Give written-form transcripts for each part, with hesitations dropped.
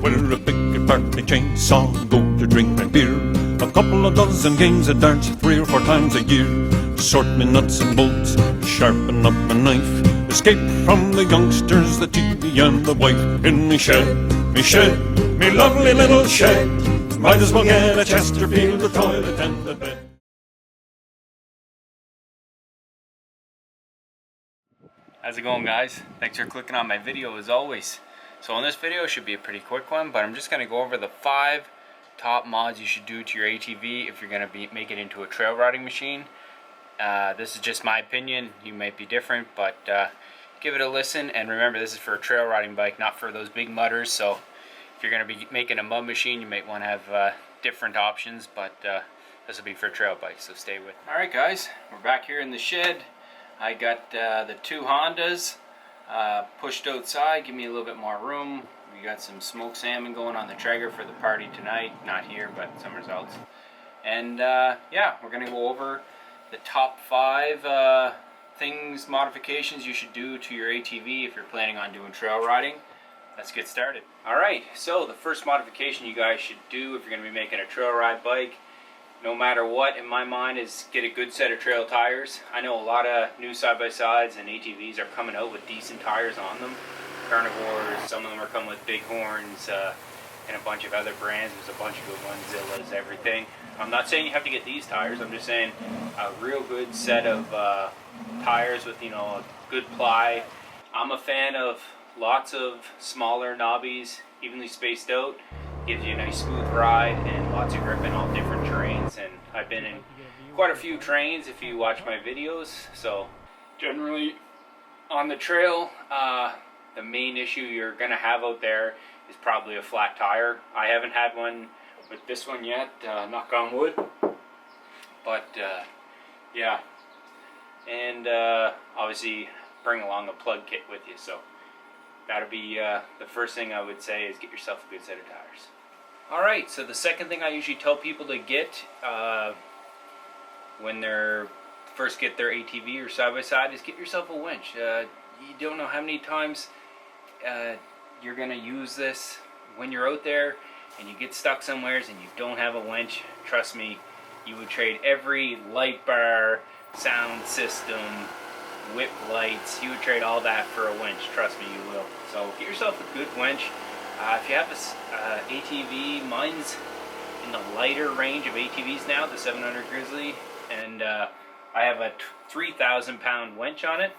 Wear a big party chainsaw, go to drinking beer. A couple of dozen games of darts 3 or 4 times a year. Sort me nuts and bolts, sharpen up my knife. Escape from the youngsters, the TV and the wife. In me shed, me lovely little shed. Might as well get a Chesterfield, a toilet and a bed. How's it going, guys? Thanks for clicking on my video as always. So in this video, it should be a pretty quick one, but I'm just going to go over the 5 top mods you should do to your ATV if you're going to make it into a trail riding machine. This is just my opinion. You might be different, but give it a listen. And remember, this is for a trail riding bike, not for those big mudders. So if you're going to be making a mud machine, you might want to have different options, but this will be for a trail bike, so stay with me. Alright guys, we're back here in the shed. I got the 2 Hondas pushed outside, give me a little bit more room. We got some smoked salmon going on the Traeger for the party tonight. Not here, but somewhere else. And yeah, we're going to go over the top 5 modifications you should do to your ATV if you're planning on doing trail riding. Let's get started. Alright, so the first modification you guys should do if you're going to be making a trail ride bike, no matter what, in my mind, is get a good set of trail tires. I know a lot of new side-by-sides and ATVs are coming out with decent tires on them. Carnivores, some of them are coming with Bighorns, and a bunch of other brands. There's a bunch of good ones, Zillas, everything. I'm not saying you have to get these tires, I'm just saying a real good set of tires with, you know, a good ply. I'm a fan of lots of smaller knobbies, evenly spaced out. Gives you a nice smooth ride and lots of grip in all different terrains, and I've been in quite a few terrains if you watch my videos. So generally on the trail, the main issue you're gonna have out there is probably a flat tire. I haven't had one with this one yet, knock on wood, but yeah, and obviously bring along a plug kit with you. So that'll be the first thing I would say is get yourself a good set of tires. Alright, so the second thing I usually tell people to get when they're first get their ATV or side-by-side is get yourself a winch. You don't know how many times you're going to use this when you're out there and you get stuck somewheres and you don't have a winch. Trust me, you would trade every light bar, sound system, whip lights, you would trade all that for a winch. Trust me, you will. So get yourself a good winch. If you have this ATV, mine's in the lighter range of ATVs now, the 700 Grizzly, and I have a 3,000 pound winch on it.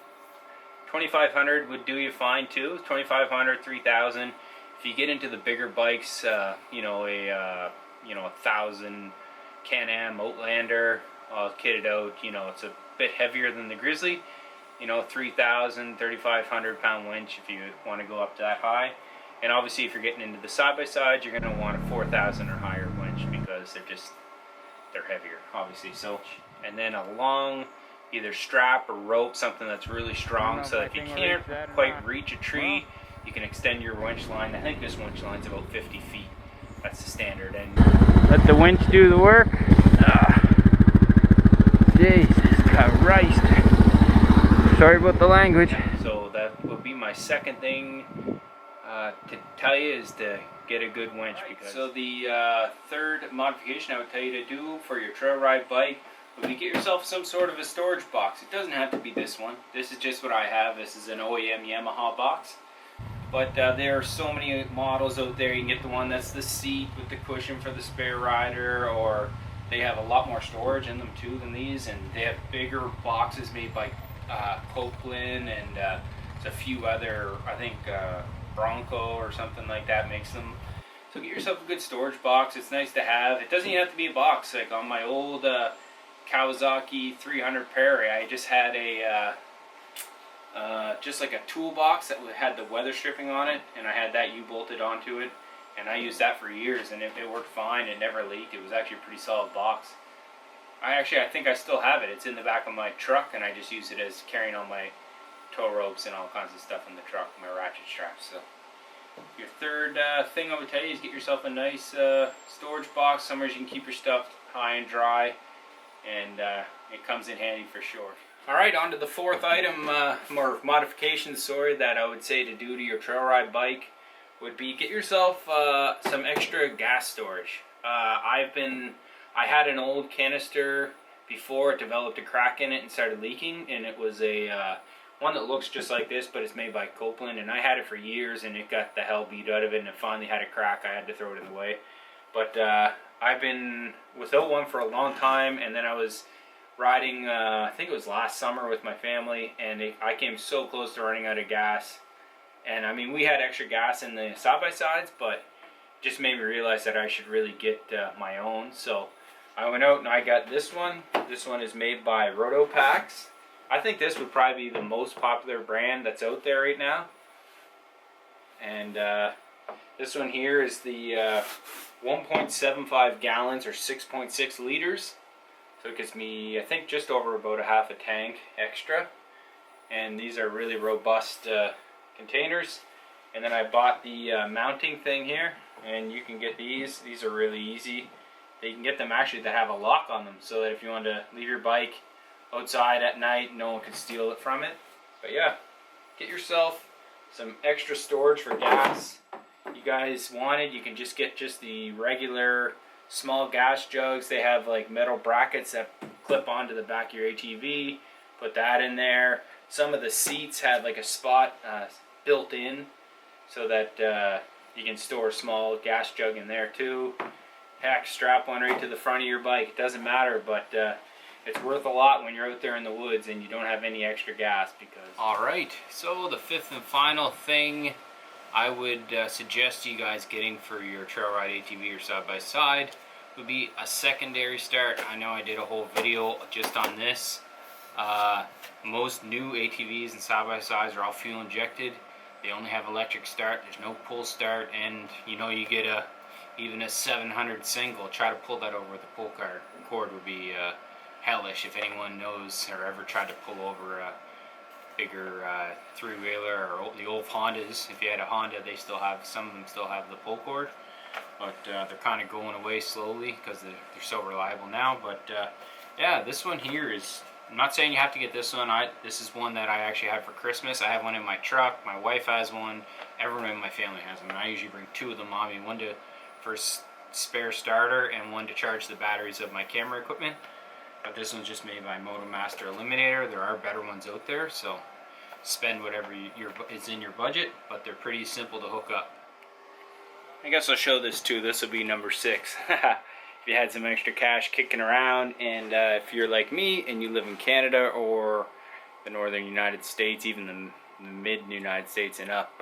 2,500 would do you fine too. 2,500, 3,000. If you get into the bigger bikes, you know, a 1,000 Can-Am Outlander, all kitted out, you know, it's a bit heavier than the Grizzly. You know, 3,000, 3,500 pound winch if you want to go up that high. And obviously if you're getting into the side-by-side, you're going to want a 4,000 or higher winch because they're heavier, obviously. So, and then a long either strap or rope, something that's really strong, so that if you can't quite reach a tree, you can extend your winch line. I think this winch line's about 50 feet. That's the standard. And let the winch do the work. Jesus Christ. Sorry about the language. So that would be my second thing to tell you, is to get a good winch. So the third modification I would tell you to do for your trail ride bike would be get yourself some sort of a storage box. It doesn't have to be this one. This is just what I have. This is an OEM Yamaha box. But there are so many models out there. You can get the one that's the seat with the cushion for the spare rider, or they have a lot more storage in them too than these, and they have bigger boxes made by Copeland and a few other, I think Bronco or something like that makes them. So get yourself a good storage box. It's nice to have. It doesn't even have to be a box. Like on my old Kawasaki 300 Prairie, I just had a just like a toolbox that had the weather stripping on it, and I had that U-bolted onto it, and I used that for years, and it worked fine. It never leaked. It was actually a pretty solid box. I think I still have it. It's in the back of my truck, and I just use it as carrying all my tow ropes and all kinds of stuff in the truck, my ratchet straps. So your third thing I would tell you is get yourself a nice storage box, somewhere you can keep your stuff high and dry, and it comes in handy for sure. Alright, on to the fourth item, more modifications, that I would say to do to your trail ride bike would be get yourself some extra gas storage. I had an old canister before it developed a crack in it and started leaking, and it was a one that looks just like this, but it's made by Copeland, and I had it for years, and it got the hell beat out of it, and it finally had a crack. I had to throw it in the way. But I've been without one for a long time, and then I was riding, I think it was last summer with my family, and I came so close to running out of gas. And I mean, we had extra gas in the side-by-sides, but just made me realize that I should really get my own. So I went out and I got this one. This one is made by Rotopax. I think this would probably be the most popular brand that's out there right now. And this one here is the 1.75 gallons or 6.6 liters. So it gives me, I think, just over about a half a tank extra. And these are really robust containers. And then I bought the mounting thing here, and you can get these. These are really easy. You can get them actually that have a lock on them, so that if you want to leave your bike outside at night, no one can steal it from it. But yeah, get yourself some extra storage for gas. You guys wanted, you can just get just the regular small gas jugs. They have like metal brackets that clip onto the back of your ATV. Put that in there. Some of the seats have like a spot built in, so that you can store a small gas jug in there too. Heck, strap one right to the front of your bike. It doesn't matter, but it's worth a lot when you're out there in the woods and you don't have any extra gas. Because alright, so the fifth and final thing I would suggest you guys getting for your trail ride ATV or side-by-side would be a secondary start. I know I did a whole video just on this. Most new ATVs and side-by-sides are all fuel injected. They only have electric start. There's no pull start, and you know, you get even a 700 single. Try to pull that over with a pull cord would be hellish. If anyone knows or ever tried to pull over a bigger three-wheeler or the old Hondas, if you had a Honda, they still have, some of them still have the pull cord, but they're kind of going away slowly because they're so reliable now. But yeah, this one here is, I'm not saying you have to get this one. This is one that I actually had for Christmas. I have one in my truck. My wife has one. Everyone in my family has them. I usually bring two of them on me, one for spare starter and one to charge the batteries of my camera equipment. But this one's just made by MotoMaster Eliminator. There are better ones out there, so spend whatever is in your budget, but they're pretty simple to hook up. I guess I'll show this too. This will be number 6. If you had some extra cash kicking around, and if you're like me and you live in Canada or the northern United States, even the mid-United States and up,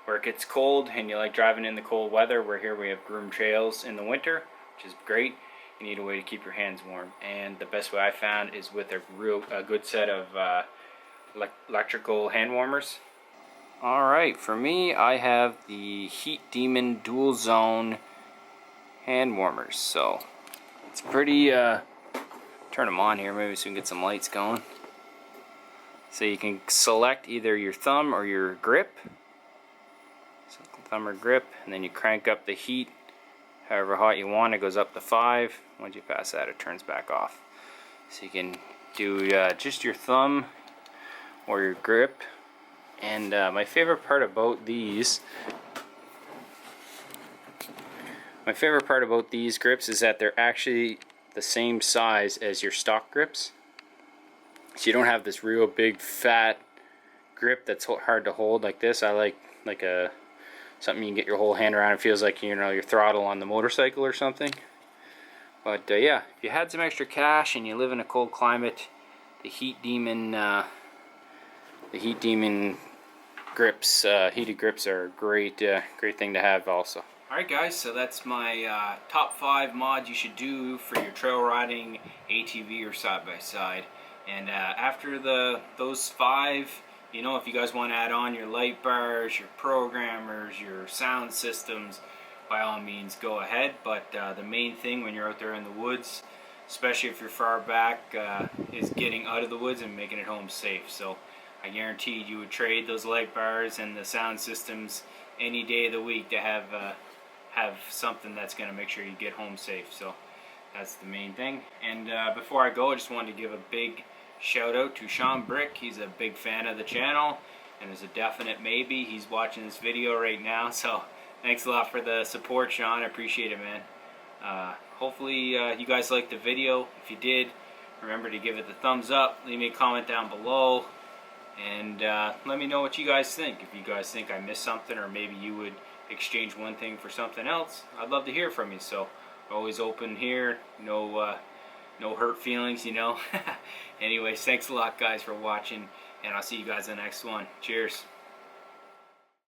where it gets cold and you like driving in the cold weather, where here we have groomed trails in the winter, which is great. You need a way to keep your hands warm, and the best way I found is with a good set of electrical hand warmers. Alright, for me, I have the Heat Demon dual zone hand warmers. So it's pretty turn them on here maybe so we can get some lights going. So you can select either your thumb or your grip, so thumb or grip, and then you crank up the heat however hot you want. It goes up to 5. Once you pass that, it turns back off. So you can do just your thumb or your grip. And my favorite part about these grips is that they're actually the same size as your stock grips. So you don't have this real big fat grip that's hard to hold like this. I like something you can get your whole hand around. It feels like, you know, your throttle on the motorcycle or something. But yeah, if you had some extra cash and you live in a cold climate, the Heat Demon grips, heated grips, are a great thing to have also. Alright guys, so that's my top 5 mods you should do for your trail riding ATV or side-by-side. And after those 5, you know, if you guys want to add on your light bars, your programmers, your sound systems, by all means go ahead. But the main thing when you're out there in the woods, especially if you're far back, is getting out of the woods and making it home safe. So I guarantee you would trade those light bars and the sound systems any day of the week to have something that's going to make sure you get home safe. So that's the main thing. And before I go, I just wanted to give a big shout out to Sean Brick. He's a big fan of the channel, and there's a definite maybe he's watching this video right now. So thanks a lot for the support, Sean. I appreciate it, man. Hopefully you guys liked the video. If you did, remember to give it the thumbs up, leave me a comment down below, and let me know what you guys think. If you guys think I missed something, or maybe you would exchange one thing for something else, I'd love to hear from you. So always open here, no hurt feelings, you know. Anyways, thanks a lot guys for watching, and I'll see you guys in the next one. Cheers.